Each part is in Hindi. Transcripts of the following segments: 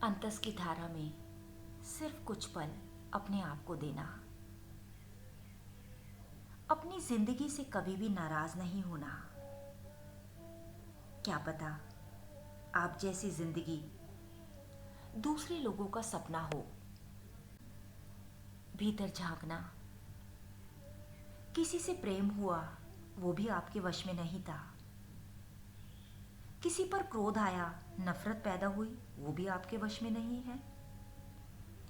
अंतस की धारा में सिर्फ कुछ पल अपने आप को देना, अपनी जिंदगी से कभी भी नाराज नहीं होना। क्या पता आप जैसी जिंदगी दूसरे लोगों का सपना हो। भीतर झांकना, किसी से प्रेम हुआ वो भी आपके वश में नहीं था। किसी पर क्रोध आया, नफरत पैदा हुई, वो भी आपके वश में नहीं है।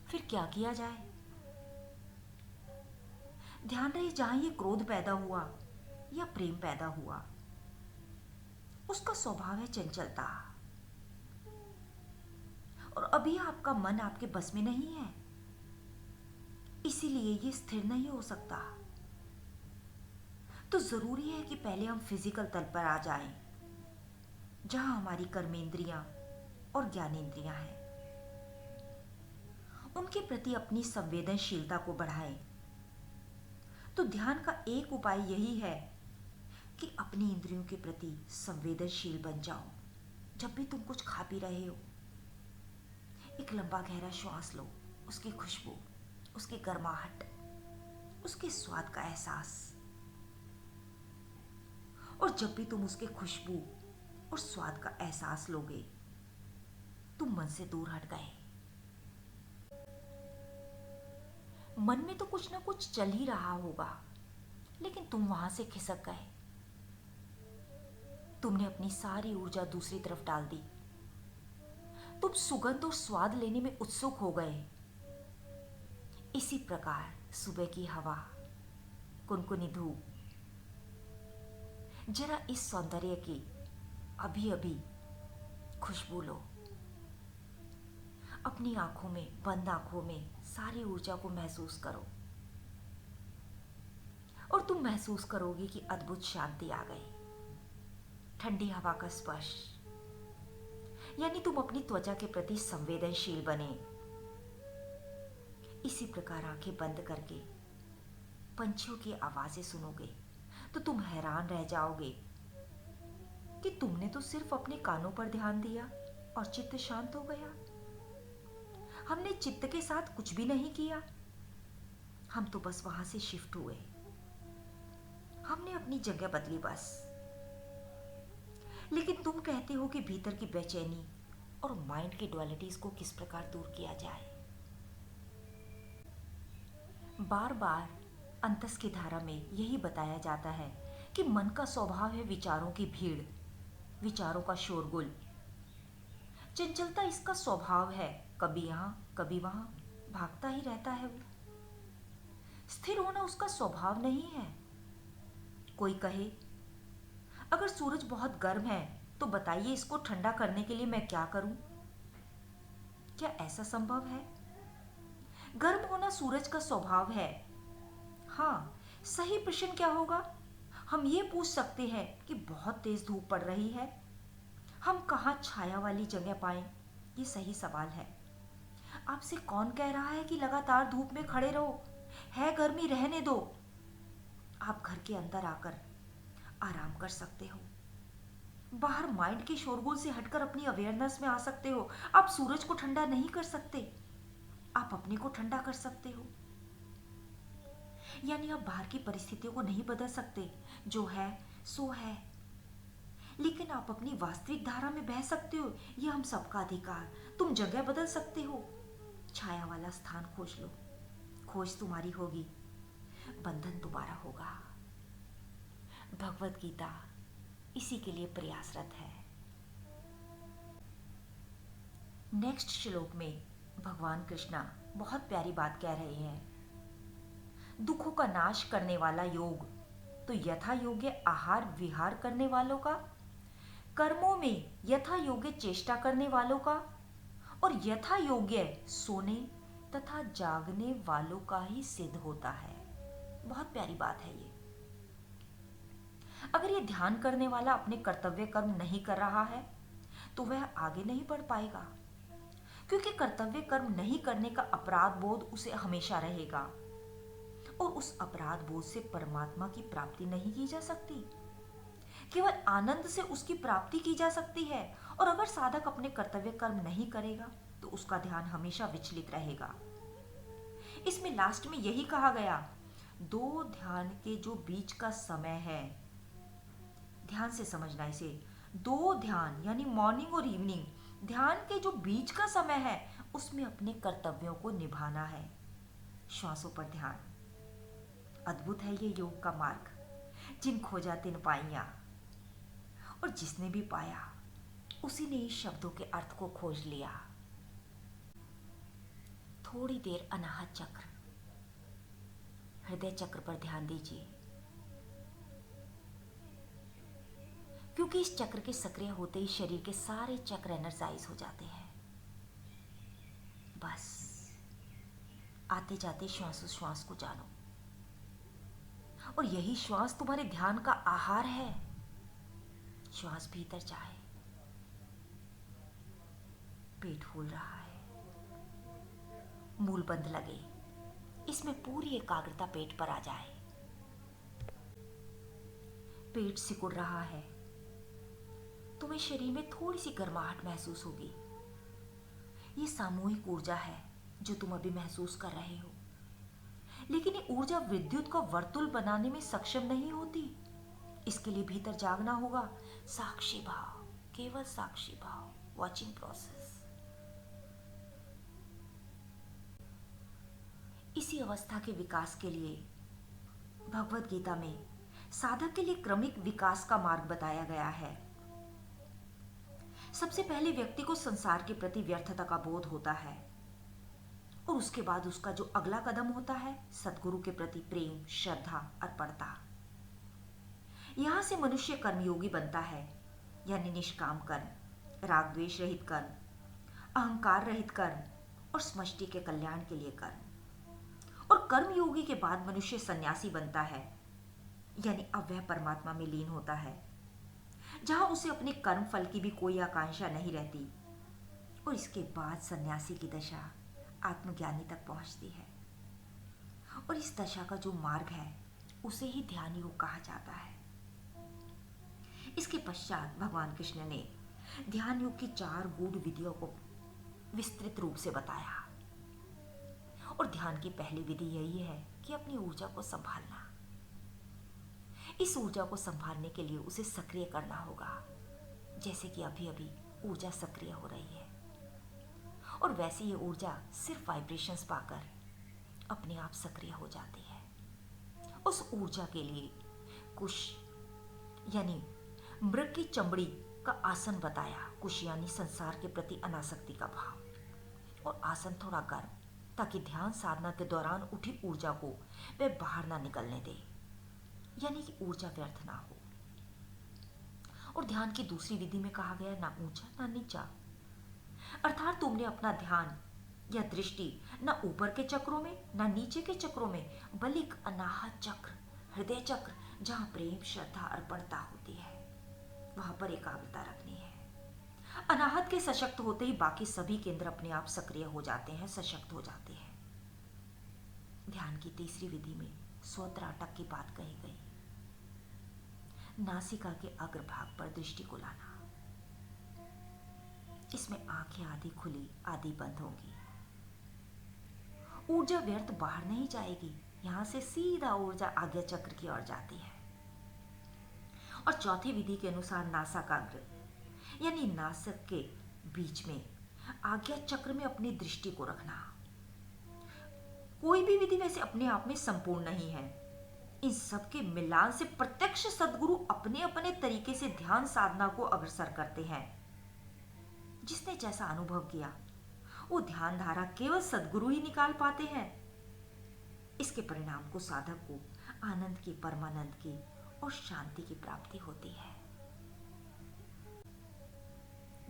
फिर क्या किया जाए? ध्यान रहे, जहां ये क्रोध पैदा हुआ या प्रेम पैदा हुआ, उसका स्वभाव है चंचलता। और अभी आपका मन आपके बस में नहीं है, इसीलिए ये स्थिर नहीं हो सकता। तो जरूरी है कि पहले हम फिजिकल तल पर आ जाएं, जहां हमारी कर्मेंद्रियां और ज्ञानेंद्रियां हैं। उनके प्रति अपनी संवेदनशीलता को बढ़ाएं। तो ध्यान का एक उपाय यही है कि अपनी इंद्रियों के प्रति संवेदनशील बन जाओ। जब भी तुम कुछ खा पी रहे हो, एक लंबा गहरा श्वास लो, उसकी खुशबू, उसकी गर्माहट, उसके स्वाद का एहसास। और जब भी तुम उसके खुशबू और स्वाद का एहसास लोगे, तुम मन से दूर हट गए। मन में तो कुछ ना कुछ चल ही रहा होगा, लेकिन तुम वहां से खिसक गए। तुमने अपनी सारी ऊर्जा दूसरी तरफ डाल दी। तुम सुगंध और स्वाद लेने में उत्सुक हो गए। इसी प्रकार सुबह की हवा, कुनकुनी धूप, जरा इस सौंदर्य की अभी अभी खुशबू लो। अपनी आंखों में, बंद आंखों में सारी ऊर्जा को महसूस करो। और तुम महसूस करोगे कि अद्भुत शांति आ गई। ठंडी हवा का स्पर्श, यानी तुम अपनी त्वचा के प्रति संवेदनशील बने। इसी प्रकार आंखें बंद करके पंछियों की आवाजें सुनोगे तो तुम हैरान रह जाओगे कि तुमने तो सिर्फ अपने कानों पर ध्यान दिया और चित्त शांत हो गया। हमने चित्त के साथ कुछ भी नहीं किया, हम तो बस वहां से शिफ्ट हुए। हमने अपनी जगह बदली बस। लेकिन तुम कहते हो कि भीतर की बेचैनी और माइंड की डुअलिटीज को किस प्रकार दूर किया जाए। बार बार अंतस की धारा में यही बताया जाता है कि मन का स्वभाव है विचारों की भीड़, विचारों का शोरगुल। चंचलता इसका स्वभाव है, कभी यहां कभी वहां भागता ही रहता है वो। स्थिर होना उसका स्वभाव नहीं है। कोई कहे, अगर सूरज बहुत गर्म है तो बताइए इसको ठंडा करने के लिए मैं क्या करूं? क्या ऐसा संभव है? गर्म होना सूरज का स्वभाव है। हाँ, सही प्रश्न क्या होगा? हम ये पूछ सकते हैं कि बहुत तेज धूप पड़ रही है, हम कहाँ छाया वाली जगह पाएं? ये सही सवाल है। आपसे कौन कह रहा है कि लगातार धूप में खड़े रहो, है गर्मी रहने दो। आप घर के अंदर आकर आराम कर सकते हो। बाहर माइंड के शोरगुल से हटकर अपनी अवेयरनेस में आ सकते हो। आप सूरज को ठंडा नहीं कर सकते, आप अपने को ठंडा कर सकते हो। यानी आप बाहर की परिस्थितियों को नहीं बदल सकते, जो है सो है, लेकिन आप अपनी वास्तविक धारा में बह सकते हो। यह हम सबका अधिकार। तुम जगह बदल सकते हो, छाया वाला स्थान खोज लो। खोज तुम्हारी होगी, बंधन तुम्हारा होगा। भगवत गीता इसी के लिए प्रयासरत है। नेक्स्ट श्लोक में भगवान कृष्णा बहुत प्यारी बात कह रहे हैं। दुखों का नाश करने वाला योग तो यथा योग्य आहार विहार करने वालों का, कर्मों में यथा योग्य चेष्टा करने वालों का और यथा योग्य सोने तथा जागने वालों का ही सिद्ध होता है। बहुत प्यारी बात है ये। अगर ये ध्यान करने वाला अपने कर्तव्य कर्म नहीं कर रहा है तो वह आगे नहीं बढ़ पाएगा, क्योंकि कर्तव्य कर्म नहीं करने का अपराध बोध उसे हमेशा रहेगा और उस अपराध बोध से परमात्मा की प्राप्ति नहीं की जा सकती। केवल आनंद से उसकी प्राप्ति की जा सकती है। और अगर साधक अपने कर्तव्य कर्म नहीं करेगा तो उसका ध्यान हमेशा विचलित रहेगा। इसमें लास्ट में यही कहा गया, दो ध्यान के जो बीच का समय है, ध्यान से समझना इसे, दो ध्यान यानी मॉर्निंग और इवनिंग ध्यान के जो बीच का समय है उसमें अपने कर्तव्यों को निभाना है। श्वासों पर ध्यान। अद्भुत है ये योग का मार्ग। जिन खोजा तिन पाइया, और जिसने भी पाया उसी ने इस शब्दों के अर्थ को खोज लिया। थोड़ी देर अनाहत चक्र, हृदय चक्र पर ध्यान दीजिए, क्योंकि इस चक्र के सक्रिय होते ही शरीर के सारे चक्र एनर्जाइज हो जाते हैं। बस आते जाते श्वास को जानो, और यही श्वास तुम्हारे ध्यान का आहार है। श्वास भीतर जाए, पेट फूल रहा है, मूल बंद लगे, इसमें पूरी एकाग्रता पेट पर आ जाए। पेट सिकुड़ रहा है, तुम्हें शरीर में थोड़ी सी गर्माहट महसूस होगी। ये सामूहिक ऊर्जा है जो तुम अभी महसूस कर रहे हो, लेकिन ये ऊर्जा विद्युत का वर्तुल बनाने में सक्षम नहीं होती। इसके लिए भीतर जागना होगा। साक्षी भाव, केवल साक्षी भाव, वॉचिंग प्रोसेस। इसी अवस्था के विकास के लिए भगवत गीता में साधक के लिए क्रमिक विकास का मार्ग बताया गया है। सबसे पहले व्यक्ति को संसार के प्रति व्यर्थता का बोध होता है, और उसके बाद उसका जो अगला कदम होता है सद्गुरु के प्रति प्रेम, श्रद्धा, अर्पणता। यहां से मनुष्य कर्मयोगी बनता है, यानी निष्काम कर्म, राग द्वेष रहित कर्म, अहंकार रहित कर्म और समष्टि के कल्याण के लिए कर्म। और कर्मयोगी के बाद मनुष्य सन्यासी बनता है, यानी अव्यय परमात्मा में लीन होता है, जहां उसे अपने कर्म फल की भी कोई आकांक्षा नहीं रहती। और इसके बाद सन्यासी की दशा आत्मज्ञानी तक पहुंचती है, और इस दशा का जो मार्ग है उसे ही ध्यान योग कहा जाता है। इसके पश्चात भगवान कृष्ण ने ध्यान योग की 4 गूढ़ विधियों को विस्तृत रूप से बताया। और ध्यान की पहली विधि यही है कि अपनी ऊर्जा को संभालना। इस ऊर्जा को संभालने के लिए उसे सक्रिय करना होगा, जैसे कि अभी अभी ऊर्जा सक्रिय हो रही है। और वैसे ये ऊर्जा सिर्फ वाइब्रेशंस पाकर अपने आप सक्रिय हो जाती है। उस ऊर्जा के लिए कुश यानी मृग की चमड़ी का आसन बताया। कुश यानी संसार के प्रति अनासक्ति का भाव, और आसन थोड़ा गर्म, ताकि ध्यान साधना के दौरान उठी ऊर्जा को वह बाहर ना निकलने दे, यानी कि ऊर्जा व्यर्थ ना हो। और ध्यान की दूसरी विधि में कहा गया, ना ऊंचा ना नीचा, अर्थात तुमने अपना ध्यान या दृष्टि ना ऊपर के चक्रों में ना नीचे के चक्रों में, बल्कि एक अनाहत चक्र, हृदय चक्र, जहां प्रेम, श्रद्धा, अर्पणता होती है, वहां पर एकाग्रता रखनी है। अनाहत के सशक्त होते ही बाकी सभी केंद्र अपने आप सक्रिय हो जाते हैं, सशक्त हो जाते हैं। ध्यान की तीसरी विधि में स्वत्राटक की बात कही गई। नासिका के अग्रभाग पर दृष्टि को लाना। इसमें आंखें आधी खुली आधी बंद होंगी। ऊर्जा व्यर्थ बाहर नहीं जाएगी, यहां से सीधा ऊर्जा आज्ञा चक्र की ओर जाती है। और चौथी विधि के अनुसार नासाकाग्र यानी नासिक के बीच में आज्ञा चक्र में अपनी दृष्टि को रखना। कोई भी विधि वैसे अपने आप में संपूर्ण नहीं है। इन सब के मिलान से प्रत्यक्ष सद्गुरु अपने अपने तरीके से ध्यान साधना को अग्रसर करते हैं। जिसने जैसा अनुभव किया वो ध्यान धारा केवल सद्गुरु ही निकाल पाते हैं। इसके परिणाम को साधक को आनंद की, परमानंद की और शांति की प्राप्ति होती है।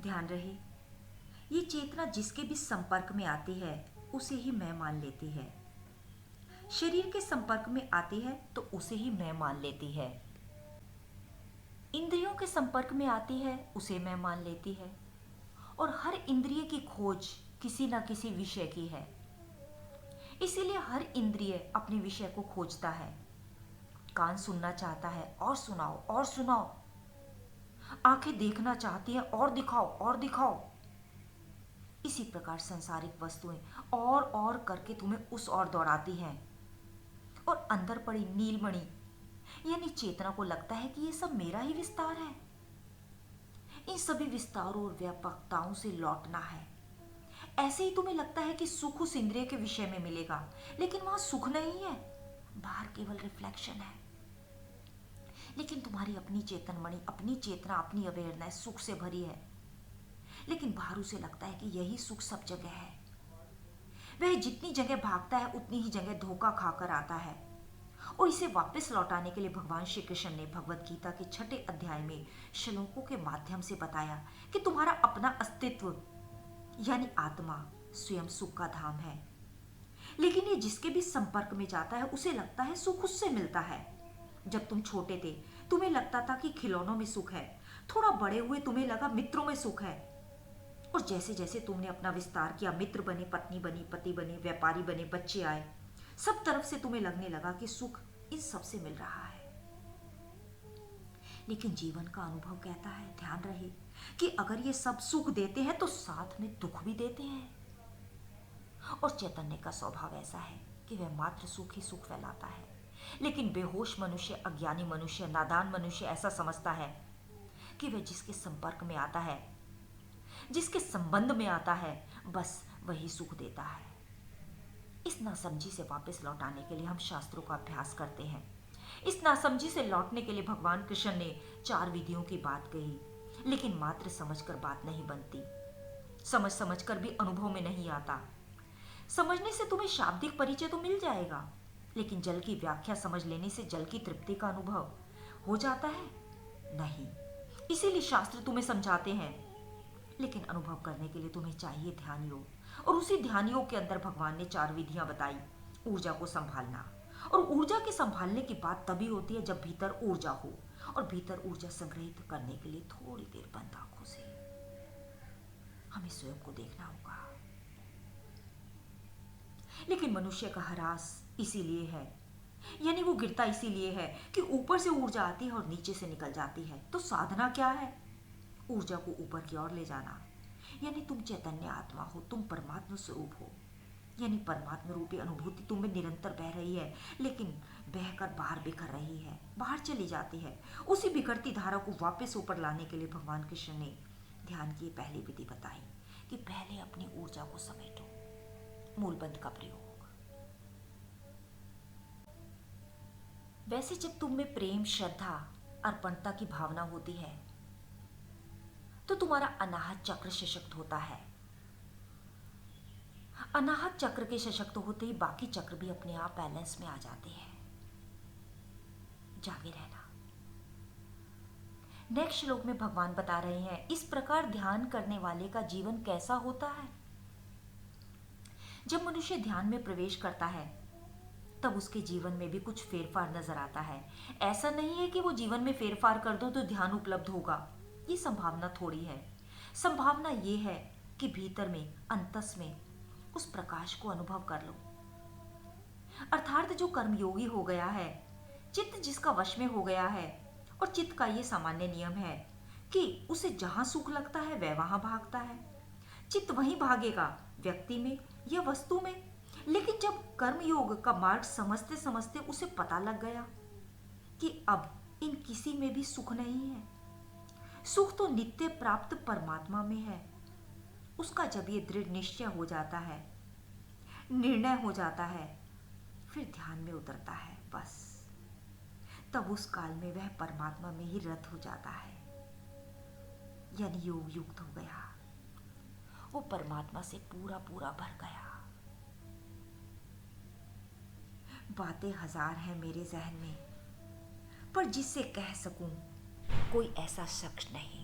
ध्यान रहे, ये चेतना जिसके भी संपर्क में आती है उसे ही मैं मान लेती है। शरीर के संपर्क में आती है तो उसे ही मैं मान लेती है। इंद्रियों के संपर्क में आती है उसे मैं मान लेती है। और हर इंद्रिय की खोज किसी न किसी विषय की है, इसीलिए हर इंद्रिय अपने विषय को खोजता है। कान सुनना चाहता है और सुनाओ और सुनाओ, आंखें देखना चाहती हैं और दिखाओ और दिखाओ। इसी प्रकार संसारिक वस्तुएं और करके तुम्हें उस ओर दौड़ाती हैं, और अंदर पड़ी नीलमणि यानी चेतना को लगता है कि ये सब मेरा ही विस्तार है। इन सभी विस्तारों और व्यापकताओं से लौटना है। ऐसे ही तुम्हें लगता है कि सुख उस इंद्रिय के विषय में मिलेगा, लेकिन वहां सुख नहीं है, बाहर केवल रिफ्लेक्शन है। लेकिन तुम्हारी अपनी चेतनमणि, अपनी चेतना, अपनी अवेयरनेस सुख से भरी है, लेकिन बाहर उसे लगता है कि यही सुख सब जगह है। वह जितनी जगह भागता है उतनी ही जगह धोखा खाकर आता है, और इसे वापस लौटाने के लिए भगवान श्री कृष्ण ने भगवत गीता के 6 अध्याय में श्लोकों के माध्यम से बताया कि तुम्हारा अपना अस्तित्व यानी आत्मा स्वयं सुख का धाम है। लेकिन ये जिसके भी संपर्क में जाता है उसे लगता है सुख उससे मिलता है। जब तुम छोटे थे तुम्हें लगता था कि खिलौनों में सुख है, थोड़ा बड़े हुए तुम्हें लगा मित्रों में सुख है, और जैसे जैसे तुमने अपना विस्तार किया, मित्र बने, पत्नी बनी, पति बने, व्यापारी बने, बच्चे आए, सब तरफ से तुम्हें लगने लगा कि सुख इन सब से मिल रहा है। लेकिन जीवन का अनुभव कहता है, ध्यान रहे, कि अगर ये सब सुख देते हैं तो साथ में दुख भी देते हैं। और चैतन्य का स्वभाव ऐसा है कि वह मात्र सुख ही सुख फैलाता है। लेकिन बेहोश मनुष्य, अज्ञानी मनुष्य, नादान मनुष्य ऐसा समझता है कि वह जिसके संपर्क में आता है, जिसके संबंध में आता है, बस वही सुख देता है। इस नासमझी से वापस लौटाने के लिए हम शास्त्रों का अभ्यास करते हैं। इस नासमझी से लौटने के लिए भगवान कृष्ण ने 4 विधियों की बात कही, लेकिन मात्र समझकर बात नहीं बनती। समझ कर भी अनुभव में नहीं आता। समझने से तुम्हें शाब्दिक परिचय तो मिल जाएगा, लेकिन जल की व्याख्या समझ लेने से जल की तृप्ति का अनुभव हो जाता है? नहीं। इसीलिए शास्त्र तुम्हें समझाते हैं, लेकिन अनुभव करने के लिए तुम्हें चाहिए ध्यान योग, और उसी ध्यान योग के अंदर भगवान ने 4 विधियां बताई। ऊर्जा को संभालना, और ऊर्जा के संभालने की बात तभी होती है जब भीतर ऊर्जा हो, और भीतर ऊर्जा संग्रहित करने के लिए थोड़ी देर बंद आंखों से हमें स्वयं को देखना होगा। लेकिन मनुष्य का ह्रास इसीलिए है, यानी वो गिरता इसीलिए है कि ऊपर से ऊर्जा आती है और नीचे से निकल जाती है। तो साधना क्या है? ऊर्जा को ऊपर की ओर ले जाना। यानी तुम चैतन्य आत्मा हो, तुम परमात्मा स्वरूप हो, यानी परमात्मा रूपी अनुभूति तुम में निरंतर बह रही है, लेकिन बहकर बाहर बिखर रही है, बाहर चली जाती है। उसी बिखरती धारा को वापस ऊपर लाने के लिए भगवान कृष्ण ने ध्यान की पहली विधि बताई कि पहले अपनी ऊर्जा को समेटो। मूलबंध का प्रयोग। वैसे जब तुम में प्रेम, श्रद्धा, अर्पणता की भावना होती है तो तुम्हारा अनाहत चक्र सशक्त होता है। अनाहत चक्र के सशक्त होते ही बाकी चक्र भी अपने आप बैलेंस में आ जाते हैं। जागे रहना। नेक्स्ट श्लोक में भगवान बता रहे हैं, इस प्रकार ध्यान करने वाले का जीवन कैसा होता है। जब मनुष्य ध्यान में प्रवेश करता है तब उसके जीवन में भी कुछ फेरफार नजर आता है। ऐसा नहीं है कि वो जीवन में फेरफार कर दो तो ध्यान उपलब्ध होगा, ये संभावना थोड़ी है। संभावना ये है कि भीतर में, अंतस में उस प्रकाश को अनुभव कर लो। अर्थात जो कर्मयोगी हो गया है, चित्त जिसका वश में हो गया है, और चित्त का ये सामान्य नियम है कि उसे जहां सुख लगता है वह वहां भागता है। चित्त वहीं भागेगा, व्यक्ति में या वस्तु में। लेकिन जब कर्मयोग का मार्ग समझते समझते उसे पता लग गया कि अब इन किसी में भी सुख नहीं है, सुख तो नित्य प्राप्त परमात्मा में है, उसका जब ये दृढ़ निश्चय हो जाता है, निर्णय हो जाता है, फिर ध्यान में उतरता है। बस तब उस काल में वह परमात्मा में ही रत हो जाता है, यानी योग युक्त हो गया, वो परमात्मा से पूरा पूरा भर गया। बातें हजार हैं मेरे जहन में, पर जिससे कह सकूं कोई ऐसा शख्स नहीं।